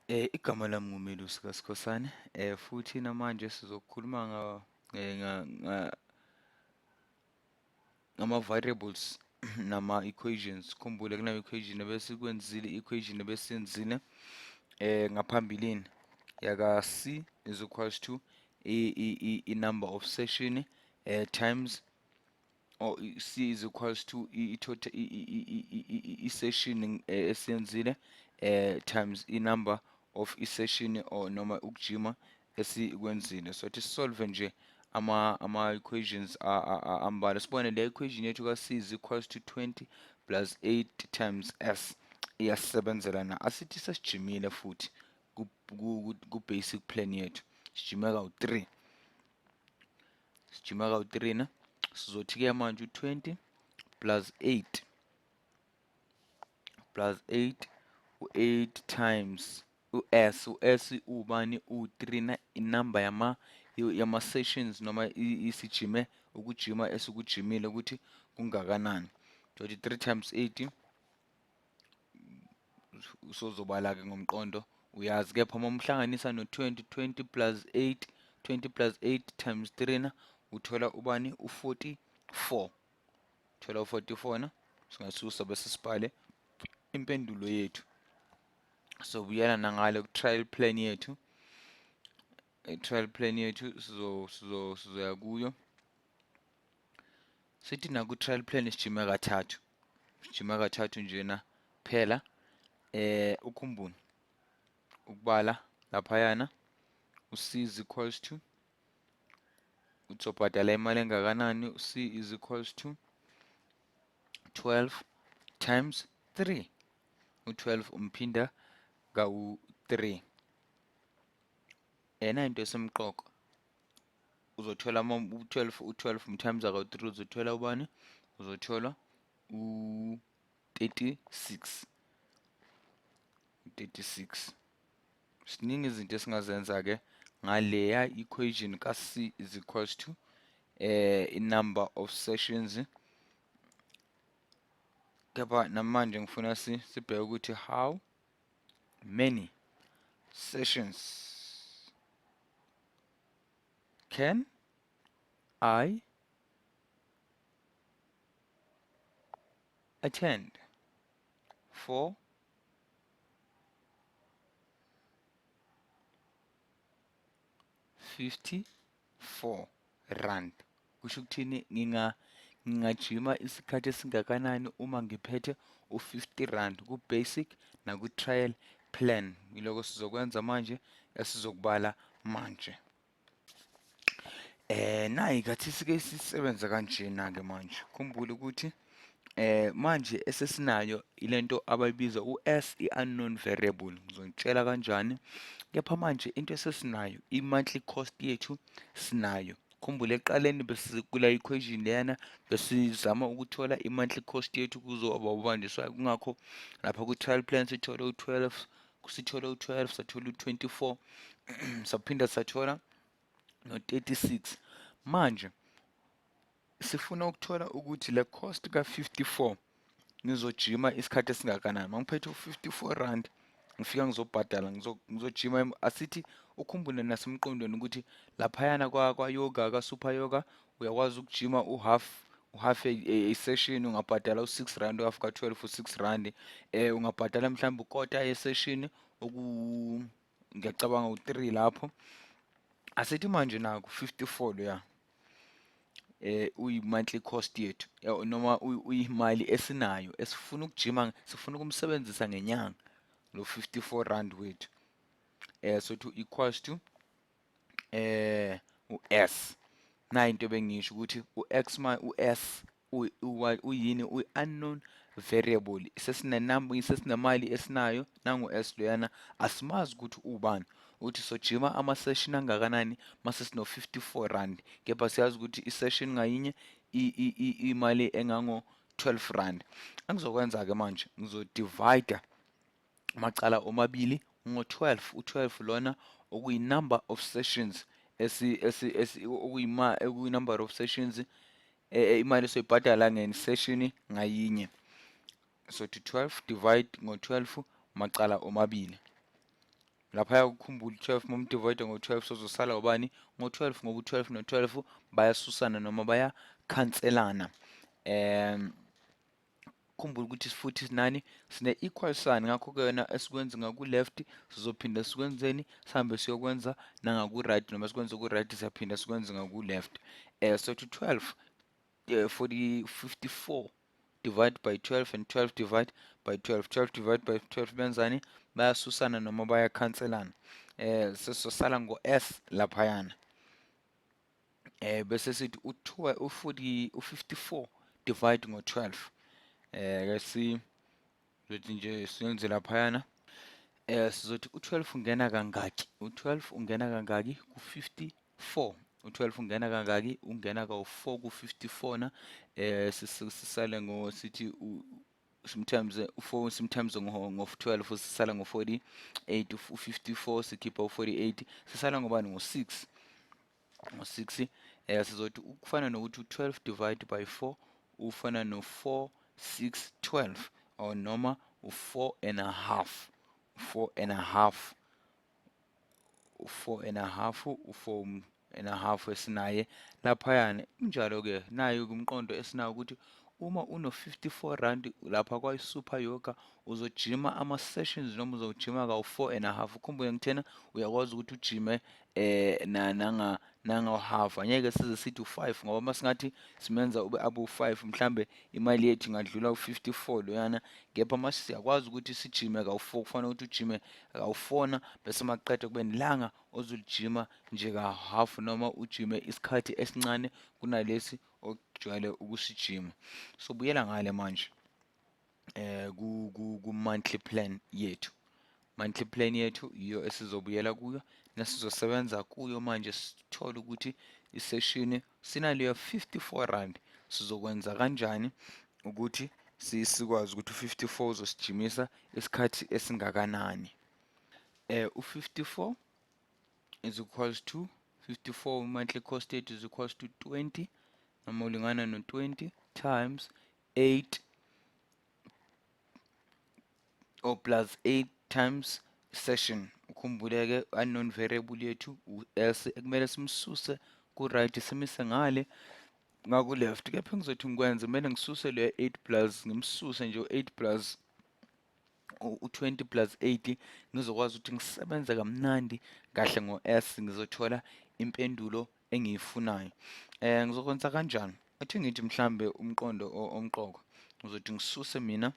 Igama lami nguMelusi kaSkhosana. Futhi namanje sizokhuluma ngama-variables nama-equations. Khumbule kunama-equation ebesikwenzile i-equation ebesiyenzile ngaphambilini yaka C is equals to i-number of session times or C is equals to i-total i-session esiyenzile times i-number of i-session or noma ukujima esikwenzile. So thi solve nje ama-equations ambalwa. Sibone le equation yethu ka-C is equals to 20 plus 8 times S iyasisebenzela na. Asithi sesijimile futhi ku-basic plan yethu. Sijime kawu-3. Sijime kawu-3 na. Sizothi-ke manje u-20 plus 8 u-8 times u-S ubani u-3 na inamba yama-sessions noma isijime ukujima esikujimile ukuthi kungakanani. Tothi 3 times 8 usozobala-ke ngomqondo uyazi kepha uma umhlanganisa no-20 20 plus 8 times 3 na uthola ubani u-44 uthola u-44 na singasusa bese sibhale impendulo yethu. So buyela nangale ku-trial plan yethu. I-trial plan yethu sizoya kuyo. Sithi naku-trial plan sijime kathathu. Sijime kathathu njena phela ukhumbule ukubala laphayana u-C is equals to uzobhadala imali engakanani. U-C is equals to 12 times 3. U-12 umphinda kawu-3. Into esemqoka uzothola u-12 umthamza kawu-3 uzothola ubani? Uzothola u-36. 36. Siningi izinto esingazenza-ke ngaleya equation ka-C is equals to i-number of sessions. Kepha namanje ngifuna sibheke ukuthi how many sessions can I attend for R54. Kusho ukuthini ngingajima isikhathi esingakanani uma ngiphethe u-R50 ku-basic naku-trial plan. Yiloko sizokwenza manje esizokubala manje. Nayi kathi sike sisebenza kanjena-ke manje. Khumbula ukuthi manje esesinayo ilento abayibiza u-S i-unknown variable. Ngizonitshela kanjani. Kepha manje into esesinayo i-monthly cost yethu sinayo. Khumbula ekuqaleni besikula equation leyana besizama ukuthola i-monthly cost yethu kuzoba ubanjiswa kungakho lapha ku-trial plan sithola u-12 sathola u-24 saphinda sathola no-36. Manje sifuna ukuthola ukuthi le cost ka-54 ngizojima isikhathi esingakanani. Mangiphethe u-R54 ngifika ngizobhadala ngizojima asithi ukhumbule nasemqondweni ukuthi laphayana kwa-yoga ka-super yoga uyakwazi ukujima u-half a session ungabhadala u-R6 u-half ka-12 u-R6. Ungabhadala mhlawumbe ukota ye-session ngiyacabanga u-3 lapho. Asithi manje naku 54 loya uyi-monthly cost yethu noma uyimali esinayo esifuna ukujima sifuna ukumsebenzisa ngenyanga lo R54 wethu. So to equals to u-S. Nayi into bengisho ukuthi u-S uyini uyi-unknown variable. Sesinamali esinayo nangu-S loyana asimazi ukuthi ubani. Uthi sojima ama-session angakanani mase sino R54. Kepha siyazi ukuthi i-session ngayinye imali engango-R12. Engizokwenza-ke manje ngizodivide macala omabili ngo-12. U-12 lona okuyi-number of sessions okuyi-number of sessions imali esoyibhadala nge-session ngayinye. So to 12 divide ngo-12 macala omabili. Laphaya ukukhumbula 12 momdivide ngo-12 sozosala ubani ngo-12 ngoba u-12 no-12 bayasusana noma bayakhanselana. Khumbula ukuthi futhi sinani sine-equal sign, ngakho-ke yona esikwenza ngaku-left sizophinda sikwenzeni sihambe siyokwenza nangaku-right, noma sikwenze ku-right siyaphinda sikwenze ngaku-left. So to 12 54 divide by 12 and 12 divide by 12. 12 divide by 12 benzani? Bayasusana noma bayakhanselana. Sesosala ngo-S laphayana. Bese sithi u-54 divide ngo-12. Let's see, zothi nje siyenze laphayana. Sizothi u-12 ungena kangaki? U-12 ungena kangaki ku-54? U-12 ungena kangaki? Ungena kawu-4 ku-54 na. Sisale sithi sometimes u-4 sometimes ngo-12 sisala ngo-48, u-54 sikhipha u-48, sisala ngobani? Ngo-6. Ngo-6 sizothi kufana nokuthi u-12 divide by 4 ufana no-4, 6, 12 or noma u-4 and a half. 4 and a half. U-4 and a half, u-4 and a half esinaye laphayana. Kunjalo-ke nayo kumqondo esinayo ukuthi uma uno-54 rand lapha kwa-Super Yoga uzojima ama-sessions noma uzojima kawu-4 and a half. Ukhumbule ngithena uyakwazi ukuthi ujime nango-half. Angeke size sithi u-5 ngoba masingathi simenza ube abu-5 mhlambe imali yethu ingadlula u-54 loyana, kepha mase siyakwazi ukuthi sijime kawu-4 kufanele ukuthi ujime kawu-4 na bese maqeda kube nilanga ozolijima nje ka-half noma ujime isikhathi esincane kunalesi okujwayele ukusijima. So buyela ngale manje ku-monthly plan yethu. Monthly plan yethu iyo esizobuyela kuyo nesizosebenza kuyo manje. Sithole ukuthi iseshini sinaleyo 54 rand sizokwenza kanjani ukuthi sikwazi ukuthi u-54 uzosijimisa isikhathi esingakanani. U-54 is equals to 54 monthly cost yethu is equals to 20 noma ulingana no-20 times 8 or plus 8 times session. Ukhumbuleke unknown variable yethu u-S ekumele simsuse ku-right simise ngale ngaku-left, kepha ngizothi ngikwenze kumele ngisuse le 8 plus ngimsuse nje u-8 plus u-20 plus 80 ngizokwazi ukuthi ngisebenze kamnandi kahle ngo-S ngizothola impendulo engiyifunayo. Ngizokwenza kanjani? Athi ngithi mhlambe umqondo omqoka ngizothi ngisuse mina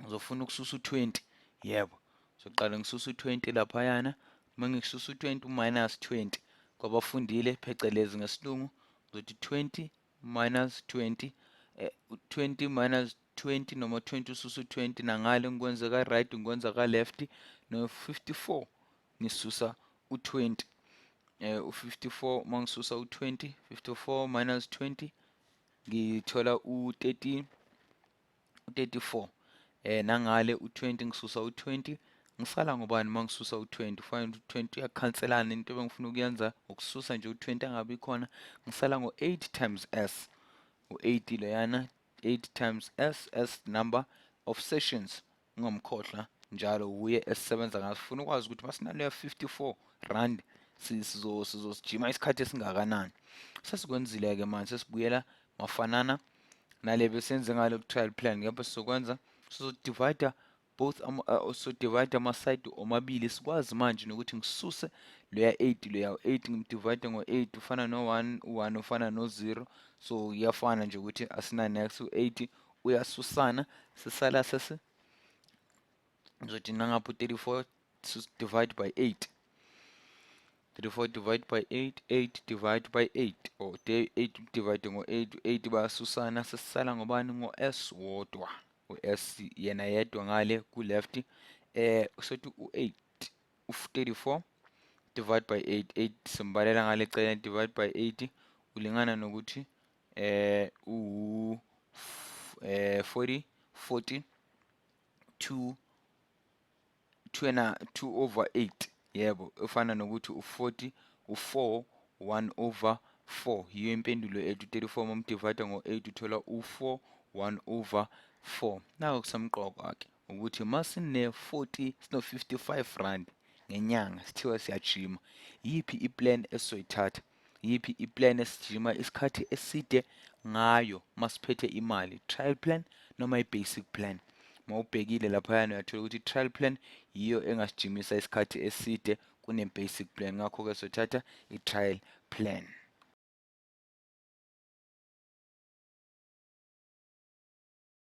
ngizofuna ukususa u-20. Yebo, soqala ngisusa u-20 laphayana. Uma ngisusa u-20 u-minus 20 kwabafundile phecelezi ngesilungu ngizothi 20 minus 20. 20 minus 20 noma 20 ususa u-20 nangale ngikwenza ka-right ngikwenza ka-left. No-54 ngisusa u-20. U-54 uma ngisusa u-20, 54 minus 20 ngithola u-34. Nangale u-20 ngisusa u-20 ngisala ngobani uma ngisusa u-20? Kufanele ukuthi u-20 uyakhanselana, into ebengifuna ukuyenza ukususa nje u-20 angabi khona. Ngisala ngo-8 times S. U-8 loyana, 8 times S, S number of sessions ngingamkhohlwa njalo uye esisebenza ngaso. Sifuna ukwazi ukuthi masinaleyo 54 rand sizosijima isikhathi esingakanani. Sesikwenzile-ke manje sesibuyela mafanana nale besenze ngalo trial plan. Ngapha sizokwenza sizodivide both divide ama-side omabili sikwazi manje nokuthi ngisuse loya 8 loya 8 ngimdivide ngo-8 ufana no-1, u-1 ufana no-0. So iyafana nje ukuthi asina-next u-8 uyasusana sisala ngizothi nangapha u-34 divide by 8. 34 divide by 8, 8 divide by 8 or 8 divide ngo-8, 8 bayasusana sesisala ngobani? Ngo-S wodwa. U-S yena yedwa ngale ku-left. Sothi u-8 u-34 divide by 8, 8 simbalela ngale eceleni divide by 8 ulingana nokuthi 40 2 over 8. Yebo, ufana nokuthi u-40 u-4 1 over 4. Yiyo impendulo ethu 34 momdivide ngo-8 uthola u-4 1 over 4. Naku kusemqoka-ke ukuthi masine-40 sino-55 rand ngenyanga sithiwa siyajima, yiphi iplan esizoyithatha, yiphi iplan esijima isikhathi eside ngayo masiphethe imali, trial plan noma i-basic plan. Mawubhekile laphayana uyathola ukuthi i-trial plan yiyo engasijimisa isikhathi eside kune-basic plan, ngakho-ke sothatha i-trial plan.